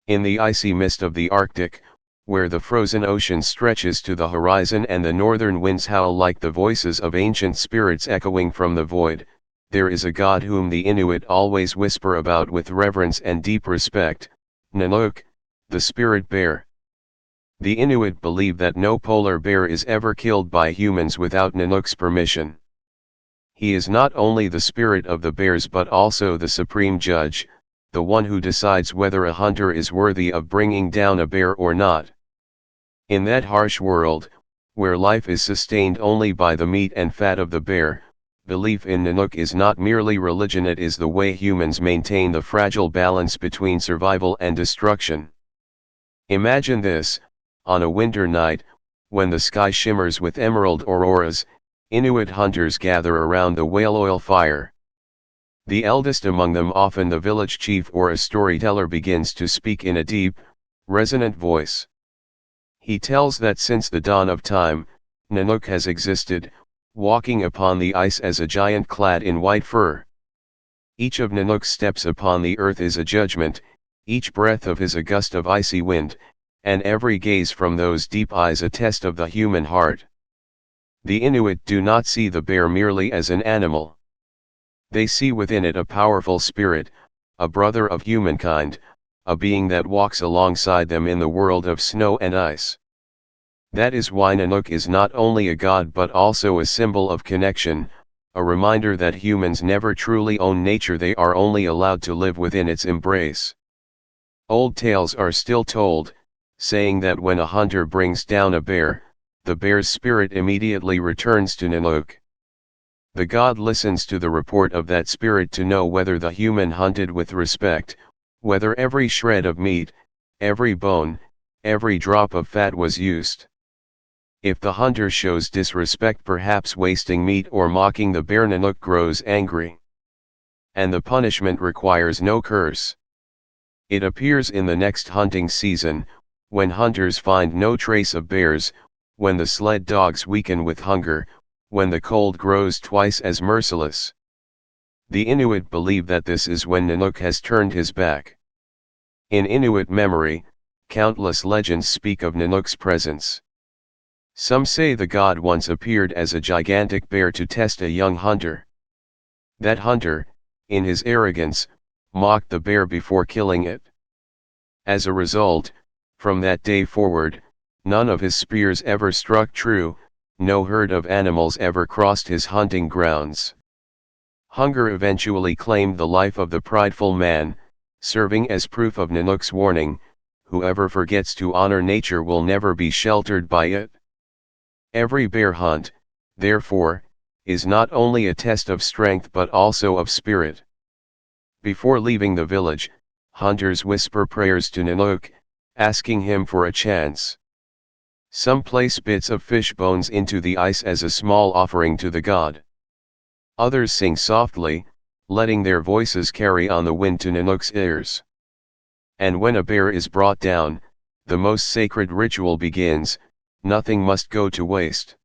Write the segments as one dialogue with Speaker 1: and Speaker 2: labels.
Speaker 1: In the icy mist of the Arctic, where the frozen ocean stretches to the horizon and the northern winds howl like the voices of ancient spirits echoing from the void, there is a god whom the Inuit always whisper about with reverence and deep respect, Nanook, the spirit bear. The Inuit believe that no polar bear is ever killed by humans without Nanook's permission. He is not only the spirit of the bears but also the supreme judge, the one who decides whether a hunter is worthy of bringing down a bear or not. In that harsh world, where life is sustained only by the meat and fat of the bear, belief in Nanook is not merely religion, it is the way humans maintain the fragile balance between survival and destruction. Imagine this: on a winter night, when the sky shimmers with emerald auroras, Inuit hunters gather around the whale oil fire. The eldest among them, often the village chief or a storyteller, begins to speak in a deep, resonant voice. He tells that since the dawn of time, Nanook has existed, walking upon the ice as a giant clad in white fur. Each of Nanook's steps upon the earth is a judgment, each breath of his a gust of icy wind, and every gaze from those deep eyes a test of the human heart. The Inuit do not see the bear merely as an animal. They see within it a powerful spirit, a brother of humankind, a being that walks alongside them in the world of snow and ice. That is why Nanook is not only a god but also a symbol of connection, a reminder that humans never truly own nature, they are only allowed to live within its embrace. Old tales are still told, saying that when a hunter brings down a bear, the bear's spirit immediately returns to Nanook. The god listens to the report of that spirit to know whether the human hunted with respect, whether every shred of meat, every bone, every drop of fat was used. If the hunter shows disrespect, perhaps wasting meat or mocking the bear, Nanook grows angry. And the punishment requires no curse. It appears in the next hunting season, when hunters find no trace of bears, when the sled dogs weaken with hunger, when the cold grows twice as merciless. The Inuit believe that this is when Nanook has turned his back. In Inuit memory, countless legends speak of Nanook's presence. Some say the god once appeared as a gigantic bear to test a young hunter. That hunter, in his arrogance, mocked the bear before killing it. As a result, from that day forward, none of his spears ever struck true, no herd of animals ever crossed his hunting grounds. Hunger eventually claimed the life of the prideful man, serving as proof of Nanook's warning: whoever forgets to honor nature will never be sheltered by it. Every bear hunt, therefore, is not only a test of strength but also of spirit. Before leaving the village, hunters whisper prayers to Nanook, asking him for a chance. Some place bits of fish bones into the ice as a small offering to the god. Others sing softly, letting their voices carry on the wind to Nanook's ears. And when a bear is brought down, the most sacred ritual begins: nothing must go to waste.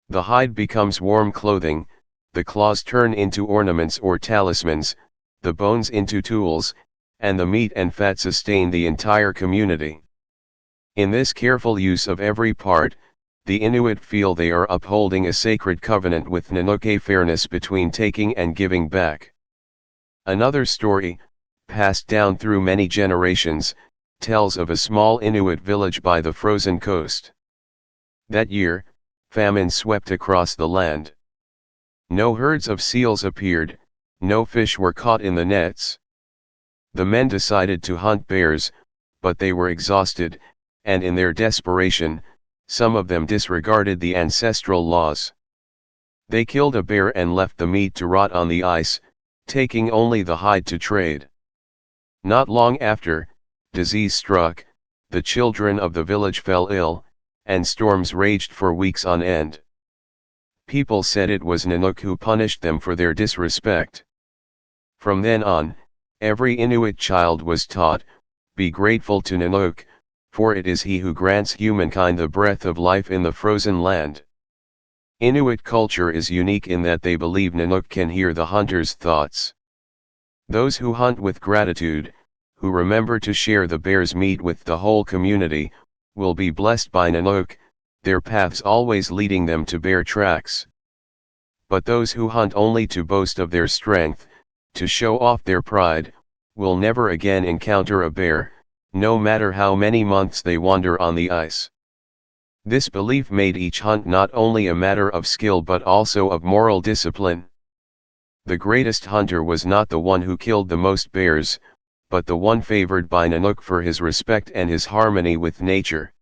Speaker 1: The hide becomes warm clothing, the claws turn into ornaments or talismans, the bones into tools, and the meat and fat sustain the entire community. In this careful use of every part, the Inuit feel they are upholding a sacred covenant with Nanook, a fairness between taking and giving back. Another story, passed down through many generations, tells of a small Inuit village by the frozen coast. That year, famine swept across the land. No herds of seals appeared, no fish were caught in the nets. The men decided to hunt bears, but they were exhausted, and in their desperation, some of them disregarded the ancestral laws. They killed a bear and left the meat to rot on the ice, taking only the hide to trade. Not long after, disease struck, the children of the village fell ill, and storms raged for weeks on end. People said it was Nanook who punished them for their disrespect. From then on, every Inuit child was taught, be grateful to Nanook, for it is he who grants humankind the breath of life in the frozen land. Inuit culture is unique in that they believe Nanook can hear the hunter's thoughts. Those who hunt with gratitude, who remember to share the bear's meat with the whole community, will be blessed by Nanook, their paths always leading them to bear tracks. But those who hunt only to boast of their strength, to show off their pride, will never again encounter a bear, no matter how many months they wander on the ice. This belief made each hunt not only a matter of skill but also of moral discipline. The greatest hunter was not the one who killed the most bears, but the one favored by Nanook for his respect and his harmony with nature.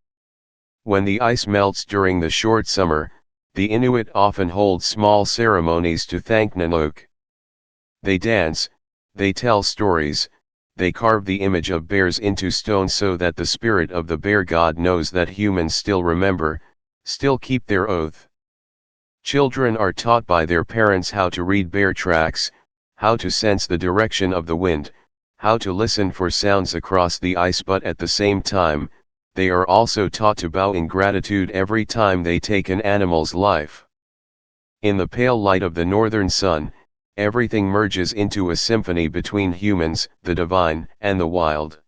Speaker 1: When the ice melts during the short summer, the Inuit often hold small ceremonies to thank Nanook. They dance, they tell stories, they carve the image of bears into stone so that the spirit of the bear god knows that humans still remember, still keep their oath. Children are taught by their parents how to read bear tracks, how to sense the direction of the wind, how to listen for sounds across the ice, but at the same time, they are also taught to bow in gratitude every time they take an animal's life. In the pale light of the northern sun, everything merges into a symphony between humans, the divine, and the wild.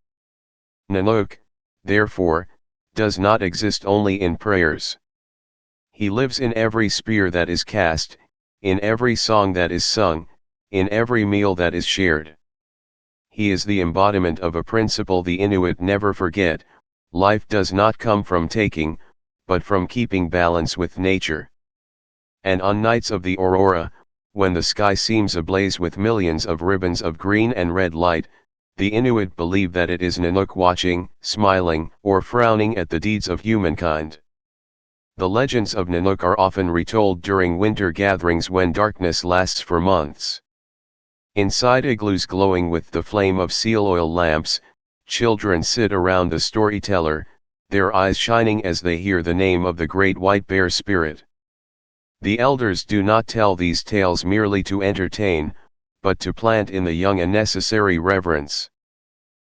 Speaker 1: Nanook, therefore, does not exist only in prayers. He lives in every spear that is cast, in every song that is sung, in every meal that is shared. He is the embodiment of a principle the Inuit never forget: life does not come from taking, but from keeping balance with nature. And on nights of the aurora, when the sky seems ablaze with millions of ribbons of green and red light, the Inuit believe that it is Nanook watching, smiling, or frowning at the deeds of humankind. The legends of Nanook are often retold during winter gatherings when darkness lasts for months. Inside igloos glowing with the flame of seal oil lamps, children sit around the storyteller, their eyes shining as they hear the name of the great white bear spirit. The elders do not tell these tales merely to entertain, but to plant in the young a necessary reverence.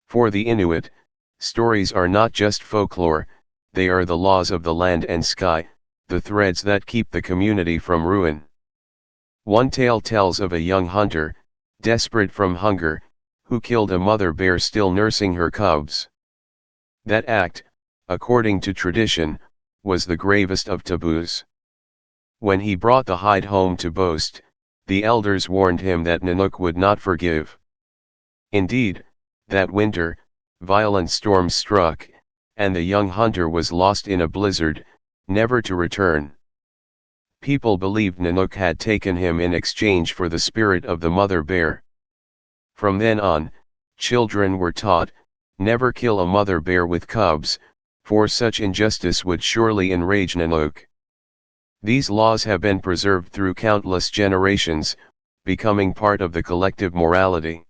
Speaker 1: For the Inuit, stories are not just folklore, they are the laws of the land and sky, the threads that keep the community from ruin. One tale tells of a young hunter, desperate from hunger, who killed a mother bear still nursing her cubs. That act, according to tradition, was the gravest of taboos. When he brought the hide home to boast, the elders warned him that Nanook would not forgive. Indeed, that winter, violent storms struck, and the young hunter was lost in a blizzard, never to return. People believed Nanook had taken him in exchange for the spirit of the mother bear. From then on, children were taught, never kill a mother bear with cubs, for such injustice would surely enrage Nanook. These laws have been preserved through countless generations, becoming part of the collective morality.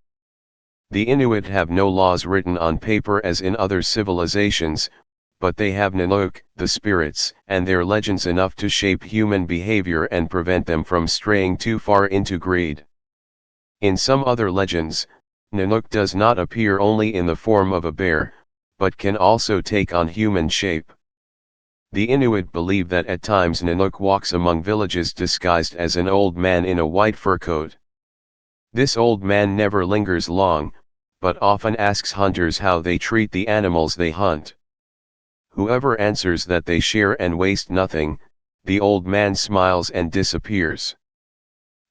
Speaker 1: The Inuit have no laws written on paper as in other civilizations, but they have Nanook, the spirits, and their legends enough to shape human behavior and prevent them from straying too far into greed. In some other legends, Nanook does not appear only in the form of a bear, but can also take on human shape. The Inuit believe that at times Nanook walks among villages disguised as an old man in a white fur coat. This old man never lingers long, but often asks hunters how they treat the animals they hunt. Whoever answers that they share and waste nothing, the old man smiles and disappears.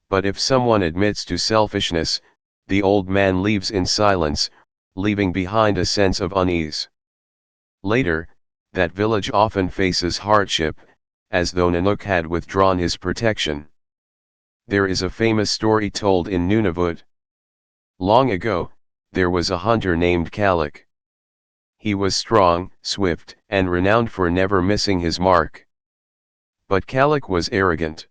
Speaker 1: But if someone admits to selfishness, the old man leaves in silence, leaving behind a sense of unease. Later, that village often faces hardship, as though Nanook had withdrawn his protection. There is a famous story told in Nunavut. Long ago, there was a hunter named Kalak. He was strong, swift, and renowned for never missing his mark. But Kalak was arrogant.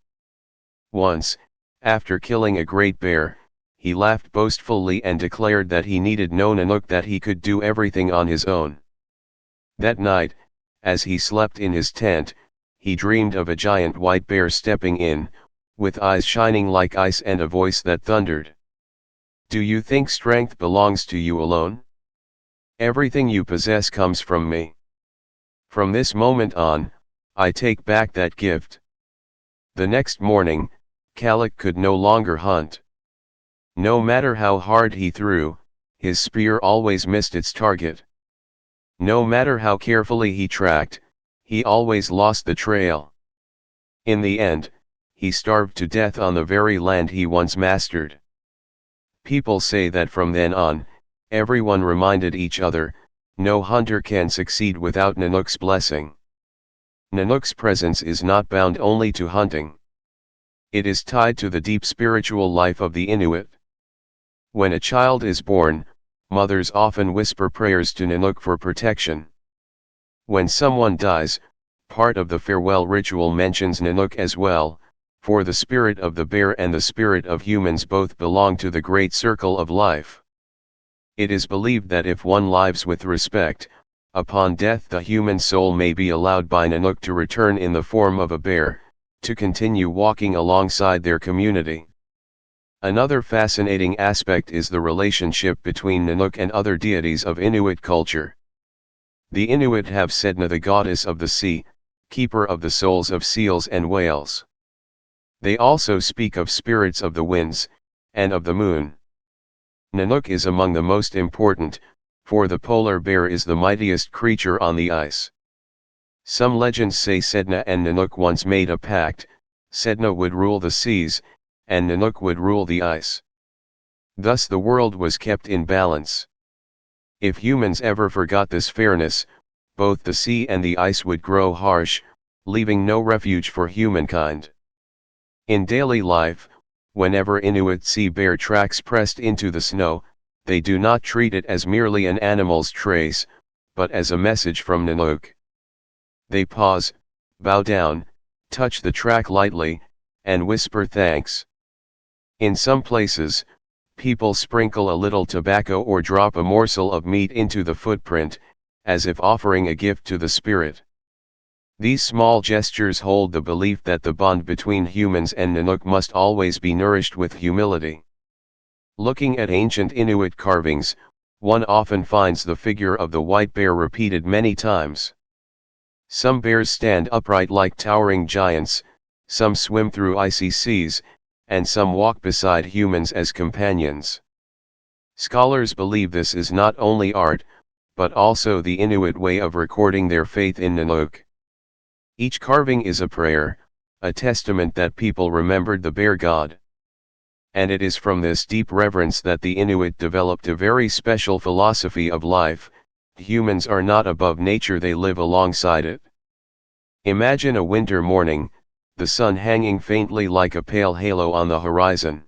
Speaker 1: Once, after killing a great bear, he laughed boastfully and declared that he needed no Nanook, that he could do everything on his own. That night, as he slept in his tent, he dreamed of a giant white bear stepping in, with eyes shining like ice and a voice that thundered. "Do you think strength belongs to you alone? Everything you possess comes from me. From this moment on, I take back that gift." The next morning, Kalak could no longer hunt. No matter how hard he threw, his spear always missed its target. No matter how carefully he tracked, he always lost the trail. In the end, he starved to death on the very land he once mastered. People say that from then on, everyone reminded each other, no hunter can succeed without Nanook's blessing. Nanook's presence is not bound only to hunting. It is tied to the deep spiritual life of the Inuit. When a child is born, mothers often whisper prayers to Nanook for protection. When someone dies, part of the farewell ritual mentions Nanook as well, for the spirit of the bear and the spirit of humans both belong to the great circle of life. It is believed that if one lives with respect, upon death the human soul may be allowed by Nanook to return in the form of a bear, to continue walking alongside their community. Another fascinating aspect is the relationship between Nanook and other deities of Inuit culture. The Inuit have Sedna, the goddess of the sea, keeper of the souls of seals and whales. They also speak of spirits of the winds, and of the moon. Nanook is among the most important, for the polar bear is the mightiest creature on the ice. Some legends say Sedna and Nanook once made a pact. Sedna would rule the seas, and Nanook would rule the ice. Thus the world was kept in balance. If humans ever forgot this fairness, both the sea and the ice would grow harsh, leaving no refuge for humankind. In daily life, whenever Inuit see bear tracks pressed into the snow, they do not treat it as merely an animal's trace, but as a message from Nanook. They pause, bow down, touch the track lightly, and whisper thanks. In some places, people sprinkle a little tobacco or drop a morsel of meat into the footprint, as if offering a gift to the spirit. These small gestures hold the belief that the bond between humans and Nanook must always be nourished with humility. Looking at ancient Inuit carvings, one often finds the figure of the white bear repeated many times. Some bears stand upright like towering giants, some swim through icy seas, and some walk beside humans as companions. Scholars believe this is not only art, but also the Inuit way of recording their faith in Nanook. Each carving is a prayer, a testament that people remembered the bear god. And it is from this deep reverence that the Inuit developed a very special philosophy of life. Humans are not above nature, they live alongside it. Imagine a winter morning, the sun hanging faintly like a pale halo on the horizon.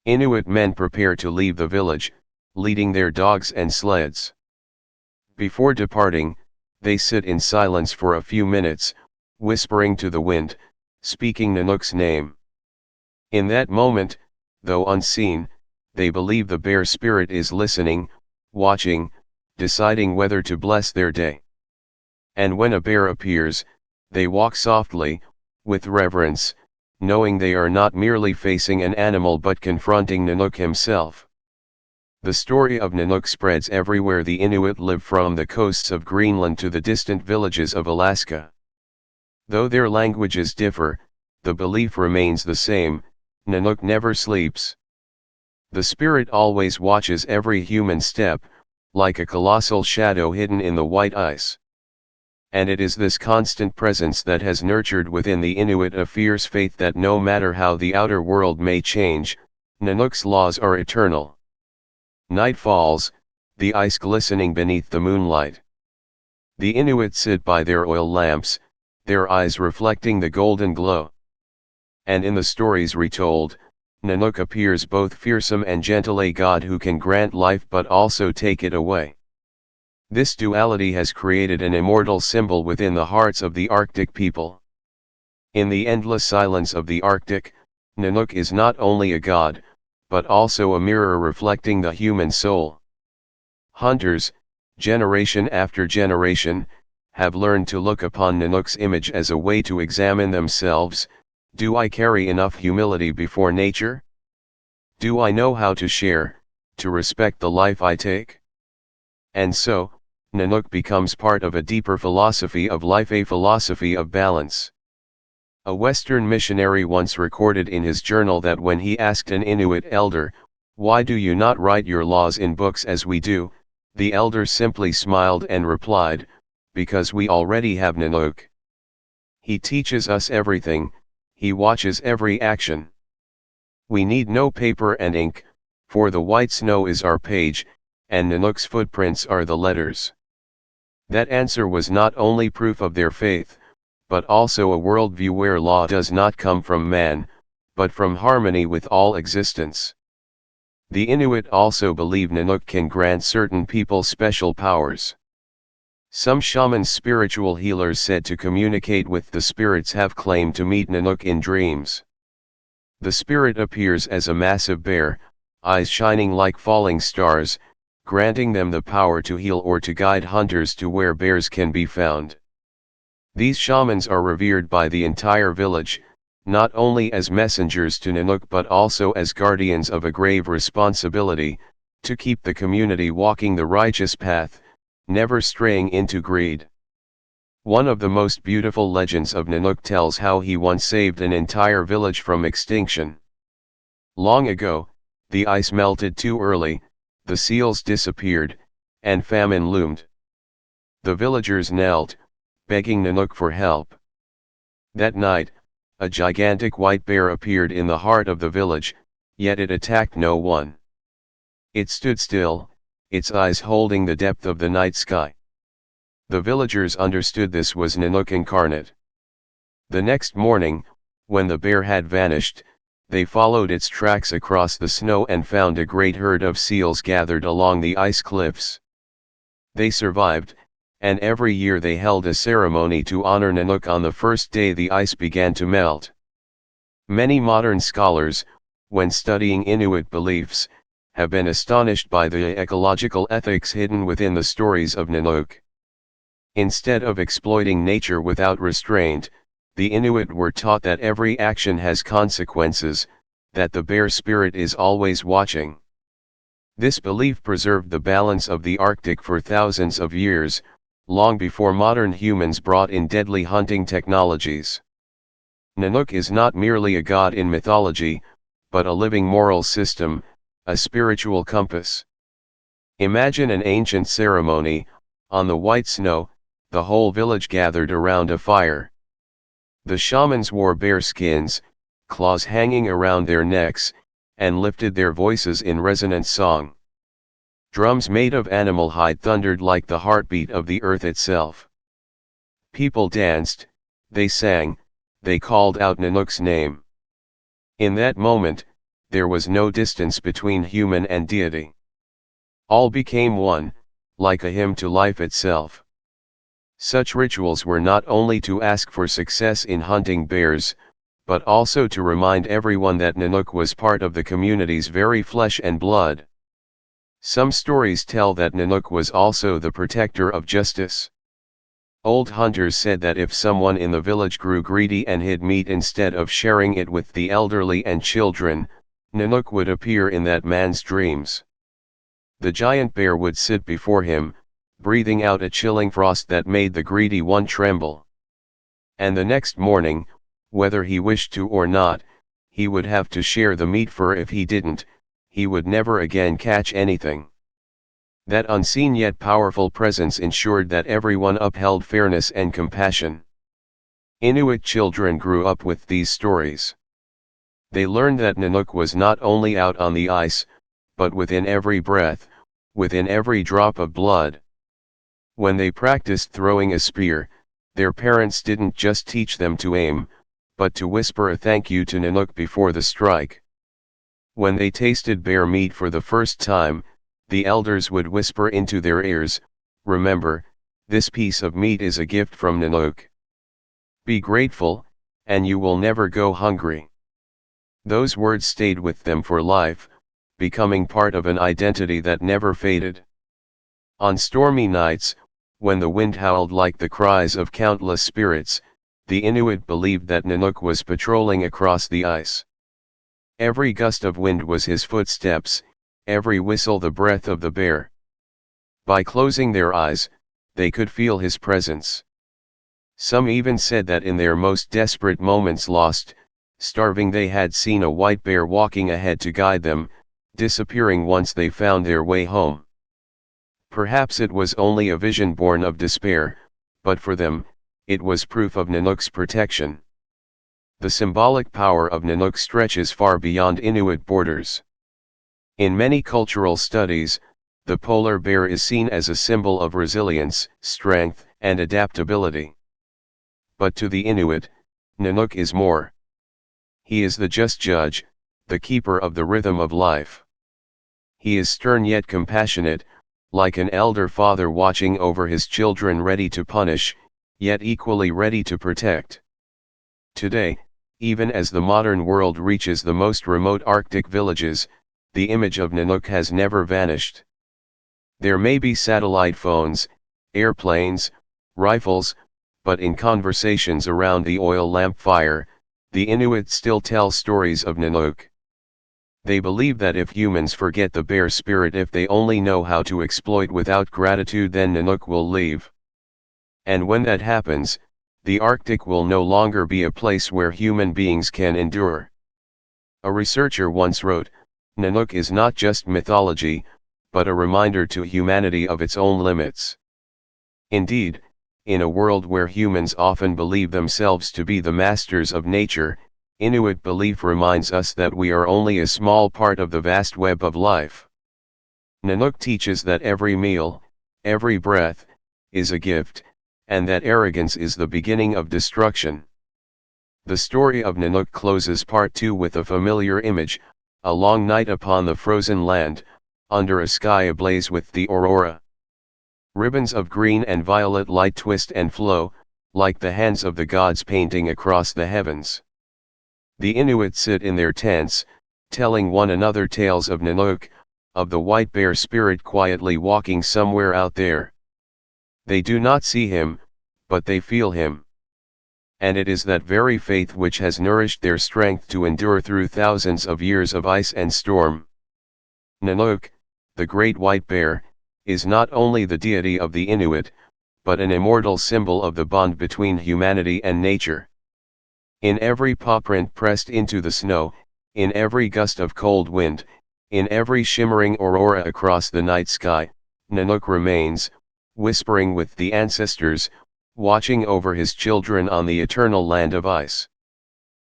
Speaker 1: Inuit men prepare to leave the village, leading their dogs and sleds. Before departing, they sit in silence for a few minutes, whispering to the wind, speaking Nanook's name. In that moment, though unseen, they believe the bear spirit is listening, watching, deciding whether to bless their day. And when a bear appears, they walk softly, with reverence, knowing they are not merely facing an animal but confronting Nanook himself. The story of Nanook spreads everywhere the Inuit live, from the coasts of Greenland to the distant villages of Alaska. Though their languages differ, the belief remains the same: Nanook never sleeps. The spirit always watches every human step, like a colossal shadow hidden in the white ice. And it is this constant presence that has nurtured within the Inuit a fierce faith that no matter how the outer world may change, Nanook's laws are eternal. Night falls, the ice glistening beneath the moonlight. The Inuit sit by their oil lamps, their eyes reflecting the golden glow. And in the stories retold, Nanook appears both fearsome and gentle, a god who can grant life but also take it away. This duality has created an immortal symbol within the hearts of the Arctic people. In the endless silence of the Arctic, Nanook is not only a god, but also a mirror reflecting the human soul. Hunters, generation after generation, have learned to look upon Nanook's image as a way to examine themselves. Do I carry enough humility before nature? Do I know how to share, to respect the life I take? And so, Nanook becomes part of a deeper philosophy of life, a philosophy of balance. A Western missionary once recorded in his journal that when he asked an Inuit elder, "Why do you not write your laws in books as we do?" The elders simply smiled and replied, "Because we already have Nanook. He teaches us everything, he watches every action. We need no paper and ink, for the white snow is our page, and Nanook's footprints are the letters." That answer was not only proof of their faith, but also a worldview where law does not come from man, but from harmony with all existence. The Inuit also believe Nanook can grant certain people special powers. Some shamans, spiritual healers said to communicate with the spirits, have claimed to meet Nanook in dreams. The spirit appears as a massive bear, eyes shining like falling stars, granting them the power to heal or to guide hunters to where bears can be found. These shamans are revered by the entire village, not only as messengers to Nanook but also as guardians of a grave responsibility, to keep the community walking the righteous path, never straying into greed. One of the most beautiful legends of Nanook tells how he once saved an entire village from extinction. Long ago, the ice melted too early, the seals disappeared, and famine loomed. The villagers knelt, begging Nanook for help. That night, a gigantic white bear appeared in the heart of the village, yet it attacked no one. It stood still, its eyes holding the depth of the night sky. The villagers understood this was Nanook incarnate. The next morning, when the bear had vanished, they followed its tracks across the snow and found a great herd of seals gathered along the ice cliffs. They survived, and every year they held a ceremony to honor Nanook on the first day the ice began to melt. Many modern scholars, when studying Inuit beliefs, have been astonished by the ecological ethics hidden within the stories of Nanook. Instead of exploiting nature without restraint, the Inuit were taught that every action has consequences, that the bear spirit is always watching. This belief preserved the balance of the Arctic for thousands of years, long before modern humans brought in deadly hunting technologies. Nanook is not merely a god in mythology, but a living moral system, a spiritual compass. Imagine an ancient ceremony. On the white snow, the whole village gathered around a fire. The shamans wore bear skins, claws hanging around their necks, and lifted their voices in resonant song. Drums made of animal hide thundered like the heartbeat of the earth itself. People danced, they sang, they called out Nanook's name. In that moment, there was no distance between human and deity. All became one, like a hymn to life itself. Such rituals were not only to ask for success in hunting bears, but also to remind everyone that Nanook was part of the community's very flesh and blood. Some stories tell that Nanook was also the protector of justice. Old hunters said that if someone in the village grew greedy and hid meat instead of sharing it with the elderly and children, Nanook would appear in that man's dreams. The giant bear would sit before him, breathing out a chilling frost that made the greedy one tremble. And the next morning, whether he wished to or not, he would have to share the meat, for if he didn't, he would never again catch anything. That unseen yet powerful presence ensured that everyone upheld fairness and compassion. Inuit children grew up with these stories. They learned that Nanook was not only out on the ice, but within every breath, within every drop of blood. When they practiced throwing a spear, their parents didn't just teach them to aim, but to whisper a thank you to Nanook before the strike. When they tasted bear meat for the first time, the elders would whisper into their ears, "Remember, this piece of meat is a gift from Nanook. Be grateful, and you will never go hungry." Those words stayed with them for life, becoming part of an identity that never faded. On stormy nights, when the wind howled like the cries of countless spirits, the Inuit believed that Nanook was patrolling across the ice. Every gust of wind was his footsteps, every whistle the breath of the bear. By closing their eyes, they could feel his presence. Some even said that in their most desperate moments, lost, starving, they had seen a white bear walking ahead to guide them, disappearing once they found their way home. Perhaps it was only a vision born of despair, but for them, it was proof of Nanook's protection. The symbolic power of Nanook stretches far beyond Inuit borders. In many cultural studies, the polar bear is seen as a symbol of resilience, strength, and adaptability. But to the Inuit, Nanook is more. He is the just judge, the keeper of the rhythm of life. He is stern yet compassionate, like an elder father watching over his children, ready to punish, yet equally ready to protect. Today, even as the modern world reaches the most remote Arctic villages, the image of Nanook has never vanished. There may be satellite phones, airplanes, rifles, but in conversations around the oil lamp fire, the Inuit still tell stories of Nanook. They believe that if humans forget the bear spirit, if they only know how to exploit without gratitude, then Nanook will leave. And when that happens, the Arctic will no longer be a place where human beings can endure. A researcher once wrote, "Nanook is not just mythology, but a reminder to humanity of its own limits." Indeed, in a world where humans often believe themselves to be the masters of nature, Inuit belief reminds us that we are only a small part of the vast web of life. Nanook teaches that every meal, every breath, is a gift, and that arrogance is the beginning of destruction. The story of Nanook closes part 2 with a familiar image, a long night upon the frozen land, under a sky ablaze with the aurora. Ribbons of green and violet light twist and flow, like the hands of the gods painting across the heavens. The Inuit sit in their tents, telling one another tales of Nanook, of the white bear spirit quietly walking somewhere out there. They do not see him, but they feel him. And it is that very faith which has nourished their strength to endure through thousands of years of ice and storm. Nanook, the great white bear, is not only the deity of the Inuit, but an immortal symbol of the bond between humanity and nature. In every paw print pressed into the snow, in every gust of cold wind, in every shimmering aurora across the night sky, Nanook remains, whispering with the ancestors, watching over his children on the eternal land of ice.